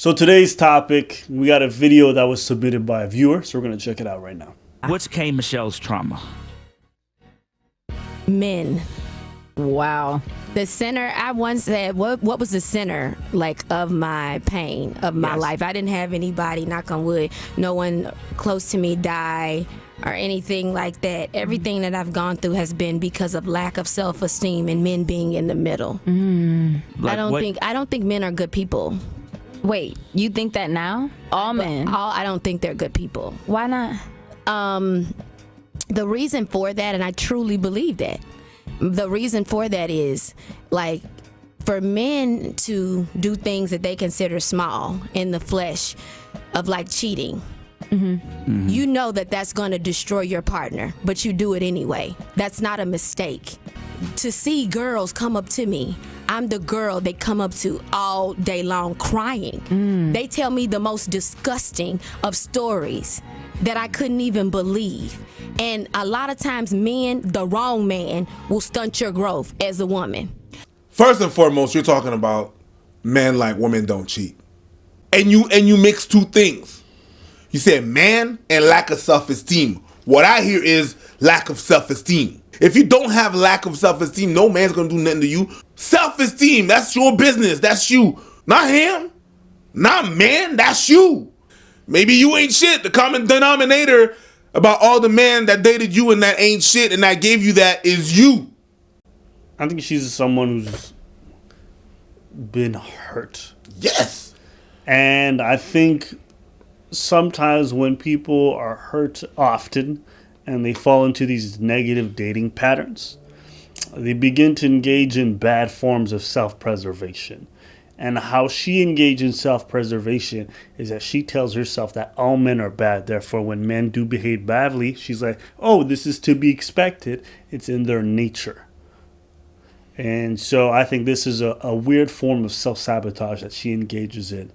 So today's topic, we got a video that was submitted by a viewer, so we're going to check it out right now. What's K. Michelle's trauma? Men. Wow. The center, I once said, what was the center, like, of my pain, of my life? I didn't have anybody, knock on wood, no one close to me die or anything like that. Everything that I've gone through has been because of lack of self-esteem and men being in the middle. Like I don't think men are good people. Wait, you think that now? All men? I don't think they're good people. Why not? The reason for that, and I truly believe that, the reason for that is, like, for men to do things that they consider small in the flesh of, like, cheating. You know that that's going to destroy your partner, but you do it anyway. That's not a mistake. To see girls come up to me, I'm the girl they come up to all day long crying. They tell me the most disgusting of stories that I couldn't even believe. And a lot of times men, the wrong man, will stunt your growth as a woman. First and foremost, you're talking about men like women don't cheat. And you mix two things. You said man and lack of self-esteem. What I hear is lack of self-esteem. If you don't have lack of self-esteem, no man's gonna do nothing to you. Self-esteem, that's your business. That's you. Not him. Not man, that's you. Maybe you ain't shit. The common denominator about all the men that dated you and that ain't shit and that gave you that is you. I think she's someone who's been hurt. Yes. And I think sometimes when people are hurt often and they fall into these negative dating patterns, they begin to engage in bad forms of self-preservation. And how she engages in self-preservation is that she tells herself that all men are bad. Therefore, when men do behave badly, she's like, oh, this is to be expected. It's in their nature. And so I think this is a weird form of self-sabotage that she engages in.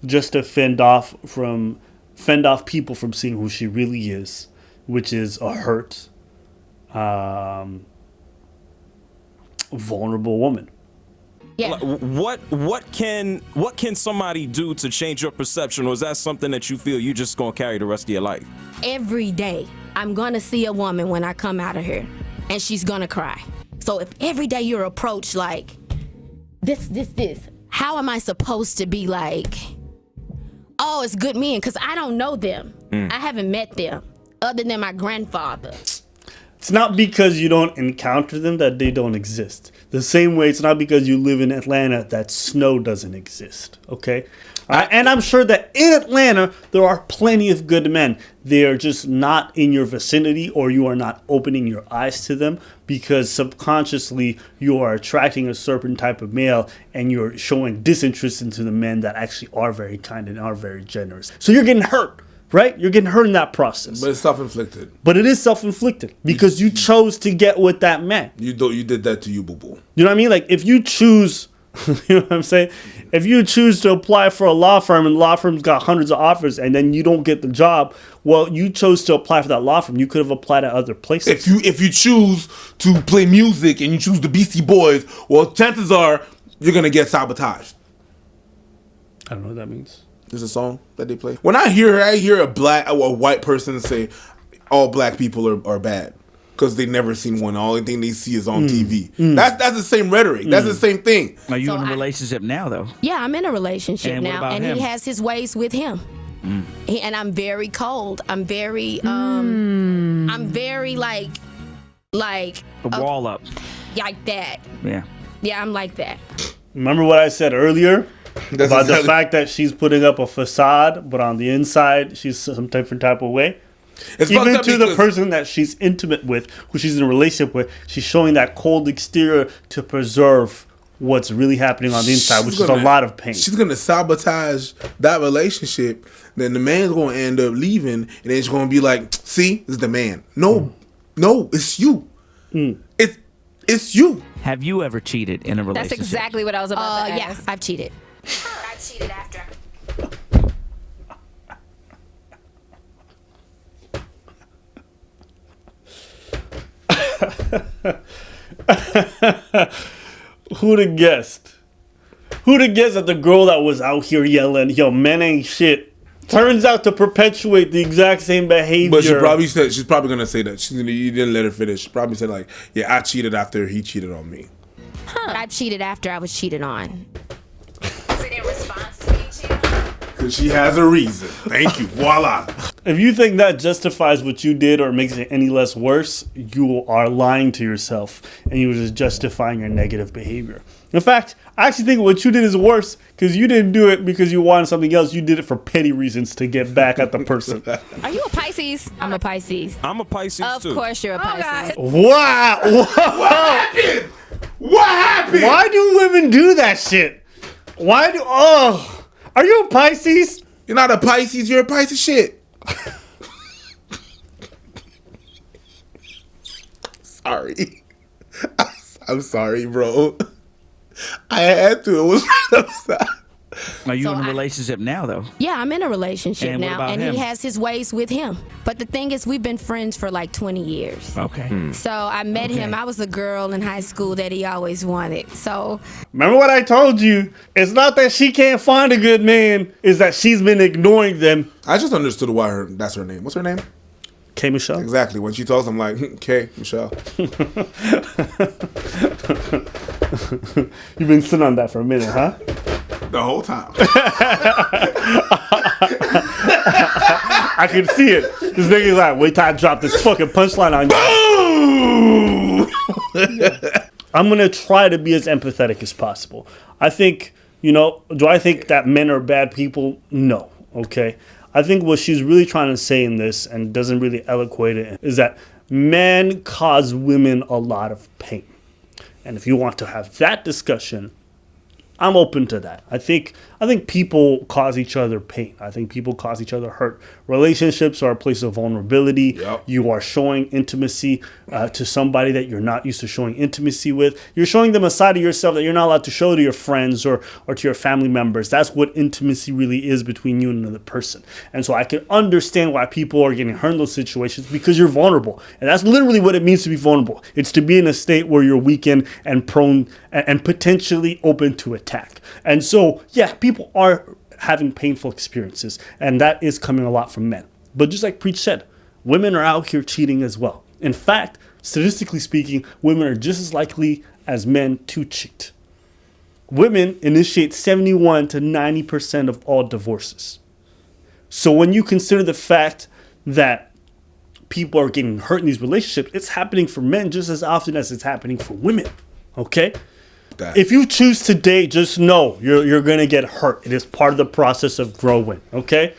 Just to fend off people from seeing who she really is, which is a hurt, vulnerable woman. Yeah. What can somebody do to change your perception, or is that something that you feel you just gonna carry the rest of your life? Every day, I'm gonna see a woman when I come out of here, and she's gonna cry. So if every day you're approached like this, how am I supposed to be like, oh, it's good men? Because I don't know them. I haven't met them other than my grandfather. It's not because you don't encounter them that they don't exist. The same way it's not because you live in Atlanta that snow doesn't exist, okay? And I'm sure that in Atlanta, there are plenty of good men. They are just not in your vicinity, or you are not opening your eyes to them because subconsciously you are attracting a certain type of male and you're showing disinterest into the men that actually are very kind and are very generous. So you're getting hurt. Right? You're getting hurt in that process. But it's self-inflicted. But it is self-inflicted because you chose to get with that man. You did that to you, boo-boo. You know what I mean? Like, if you choose, you know what I'm saying? If you choose to apply for a law firm and the law firm's got hundreds of offers and then you don't get the job, well, you chose to apply for that law firm. You could have applied at other places. If you choose to play music and you choose the Beastie Boys, well, chances are you're going to get sabotaged. I don't know what that means. There's a song that they play. When I hear a white person say all black people are bad because they never seen one. The only thing they see is on TV. That's the same rhetoric. That's the same thing. Are you in a relationship now, though? Yeah, I'm in a relationship And what now, about and him? he has his ways with him. And I'm very cold. I'm very, I'm very like The wall up. like that. Yeah. Yeah, I'm like that. Remember what I said earlier? That's About the exactly- fact that she's putting up a facade, but on the inside, she's some different type of way. It's Even fucked up to the because- person that she's intimate with, who she's in a relationship with, she's showing that cold exterior to preserve what's really happening on the inside, which is a lot of pain. She's gonna sabotage that relationship. Then the man's gonna end up leaving, and then it's gonna be like, "See, this is the man." No, it's you. It's you. Have you ever cheated in a relationship? That's exactly what I was about to ask. Yeah, I've cheated. I cheated after. Who'd have guessed? Who'd have guessed that the girl that was out here yelling, "Yo, men ain't shit," turns out to perpetuate the exact same behavior. But she's probably gonna say that you didn't let her finish. She probably said like, "Yeah, I cheated after he cheated on me." But I cheated after I was cheated on. Is it in response to being cheated on? Because she has a reason. Thank you. Voila. If you think that justifies what you did or makes it any less worse, you are lying to yourself and you're just justifying your negative behavior. In fact, I actually think what you did is worse because you didn't do it because you wanted something else. You did it for petty reasons to get back at the person. Are you a Pisces? I'm a Pisces. I'm a Pisces Of too. course you're a Pisces. Wow. What happened? What happened? Why do women do that shit? Are you a Pisces? You're not a Pisces. You're a Pisces shit. Sorry. I'm sorry, bro. I had to. It was upset. Are you So in a I- relationship now, though? Yeah, I'm in a relationship And what now, about and him? he has his ways with him. But the thing is, we've been friends for like 20 years. Okay. So I met him. I was the girl in high school that he always wanted. So Remember what I told you? It's not that she can't find a good man, it's that she's been ignoring them. I just understood why that's her name. What's her name? K. Michelle? Exactly. When she talks, I'm like, okay, Michelle. You've been sitting on that for a minute, huh? The whole time. I can see it. This nigga's like, wait till I drop this fucking punchline on you. I'm going to try to be as empathetic as possible. I think, do I think that men are bad people? No. Okay. I think what she's really trying to say in this, and doesn't really eloquate it, is that men cause women a lot of pain. And if you want to have that discussion, I'm open to that. I think people cause each other pain. I think people cause each other hurt. Relationships are a place of vulnerability. Yep. You are showing intimacy to somebody that you're not used to showing intimacy with. You're showing them a side of yourself that you're not allowed to show to your friends or to your family members. That's what intimacy really is between you and another person. And so I can understand why people are getting hurt in those situations because you're vulnerable. And that's literally what it means to be vulnerable. It's to be in a state where you're weakened and prone and potentially open to attack. And so, yeah, people are having painful experiences, and that is coming a lot from men. But just like Preach said, women are out here cheating as well. In fact, statistically speaking, women are just as likely as men to cheat. Women initiate 71 to 90% of all divorces. So when you consider the fact that people are getting hurt in these relationships, it's happening for men just as often as it's happening for women. Okay? If you choose to date, just know you're going to get hurt. It is part of the process of growing, okay?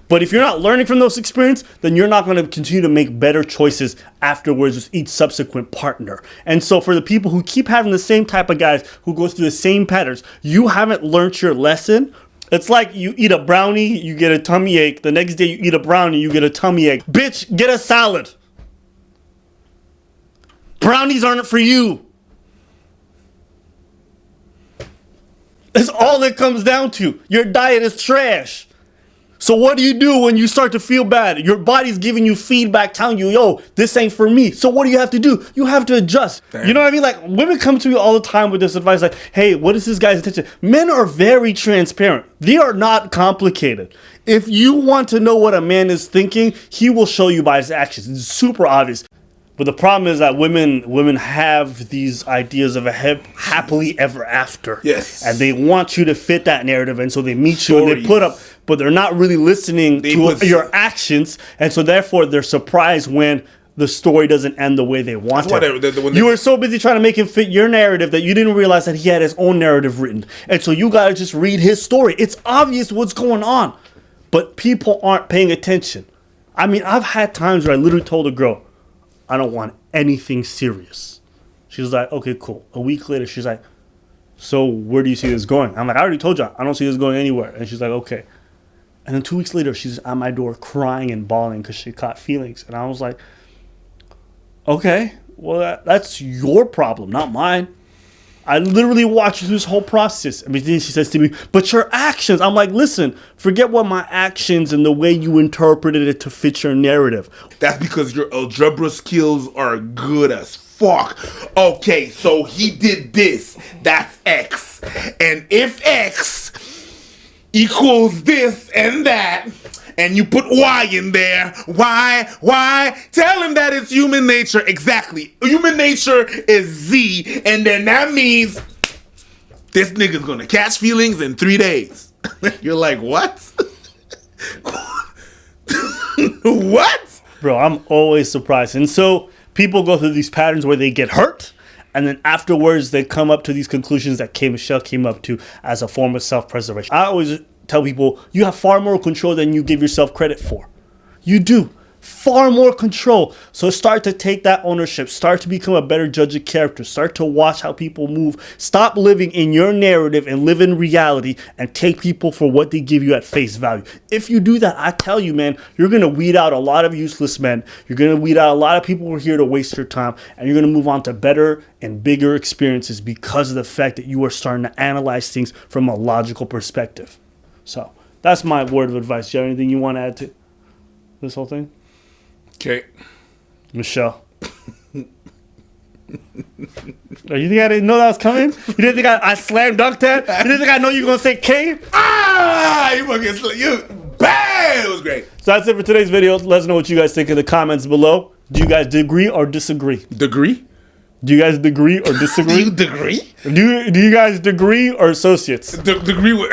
But if you're not learning from those experiences, then you're not going to continue to make better choices afterwards with each subsequent partner. And so for the people who keep having the same type of guys who go through the same patterns, you haven't learned your lesson. It's like you eat a brownie, you get a tummy ache. The next day you eat a brownie, you get a tummy ache. Bitch, get a salad. Brownies aren't for you. That's all it comes down to. Your diet is trash. So what do you do when you start to feel bad? Your body's giving you feedback, telling you, yo, this ain't for me. So what do you have to do? You have to adjust. Damn. You know what I mean? Like, women come to me all the time with this advice, like, hey, what is this guy's intention? Men are very transparent. They are not complicated. If you want to know what a man is thinking, he will show you by his actions. It's super obvious. But the problem is that women have these ideas of a happily ever after. Yes. And they want you to fit that narrative. And so they meet you and they put up, but they're not really listening to your actions. And so therefore they're surprised when the story doesn't end the way they want it. You were so busy trying to make him fit your narrative that you didn't realize that he had his own narrative written. And so you got to just read his story. It's obvious what's going on. But people aren't paying attention. I mean, I've had times where I literally told a girl, I don't want anything serious. She was like, okay, cool. A week later, she's like, so where do you see this going? I'm like, I already told you, I don't see this going anywhere. And she's like, okay. And then 2 weeks later, she's at my door crying and bawling because she caught feelings. And I was like, okay, well, that's your problem, not mine. I literally watched this whole process. I mean, then she says to me, but your actions. I'm like, listen, forget what my actions and the way you interpreted it to fit your narrative. That's because your algebra skills are good as fuck. Okay, so he did this. That's X. And if X equals this and that, and you put Y in there, why? Tell him that it's human nature. Exactly. Human nature is Z, and then that means this nigga's gonna catch feelings in 3 days. You're like, what? What? Bro, I'm always surprised. And so people go through these patterns where they get hurt, and then afterwards they come up to these conclusions that Michelle came up to as a form of self-preservation. I always tell people, you have far more control than you give yourself credit for. You do. Far more control. So start to take that ownership. Start to become a better judge of character. Start to watch how people move. Stop living in your narrative and live in reality, and take people for what they give you at face value. If you do that, I tell you, man, you're going to weed out a lot of useless men. You're going to weed out a lot of people who are here to waste your time, and you're going to move on to better and bigger experiences because of the fact that you are starting to analyze things from a logical perspective. So that's my word of advice. Do you have anything you want to add to this whole thing? Okay. Michelle. You think I didn't know that was coming? You didn't think I slam dunked that? You didn't think I know you were going to say K? You fucking you. Bam! It was great. So that's it for today's video. Let us know what you guys think in the comments below. Do you guys agree or disagree? Degree? Do you guys agree or disagree? Do you degree? Do you guys agree or associates? Degree with...